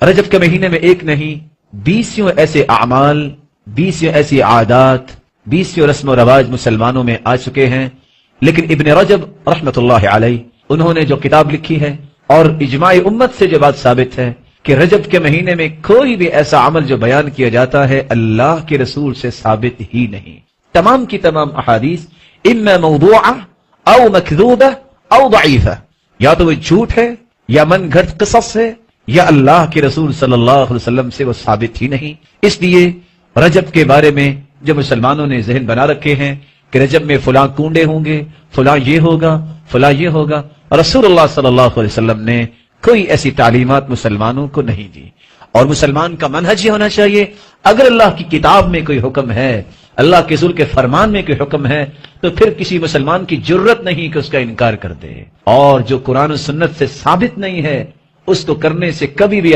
रजब के महीने में एक नहीं 20 ऐसे अमाल, 20 ऐसी आदात, 20 रस्म रवाज मुसलमानों में आ चुके हैं। लेकिन इब्न रजब रहमतुल्लाह अलैह उन्होंने जो किताब लिखी है और इजमाई उम्मत से जो बात साबित है कि रजब के महीने में कोई भी ऐसा अमल जो बयान किया जाता है अल्लाह के रसूल से साबित ही नहीं। तमाम की तमाम अहादीस इम्मा मौदूआ औ मकदूबा औ दईफा, या तो वो झूठ है या मन घड़त किसस है या अल्लाह के रसूल सल्लल्लाहु अलैहि वसल्लम से वो साबित ही नहीं। इसलिए रजब के बारे में जो मुसलमानों ने जहन बना रखे हैं कि रजब में फलां कूंडे होंगे, फलां ये होगा, फलां ये होगा, रसूलुल्लाह सल्लल्लाहु अलैहि वसल्लम ने कोई ऐसी तालीमात मुसलमानों को नहीं दी। और मुसलमान का मनहज ये होना चाहिए, अगर अल्लाह की किताब में कोई हुक्म है, अल्लाह के रसूल के फरमान में कोई हुक्म है, तो फिर किसी मुसलमान की जुर्रत नहीं कि उसका इनकार कर दे। और जो कुरान और सुन्नत से साबित नहीं है उसको करने से कभी भी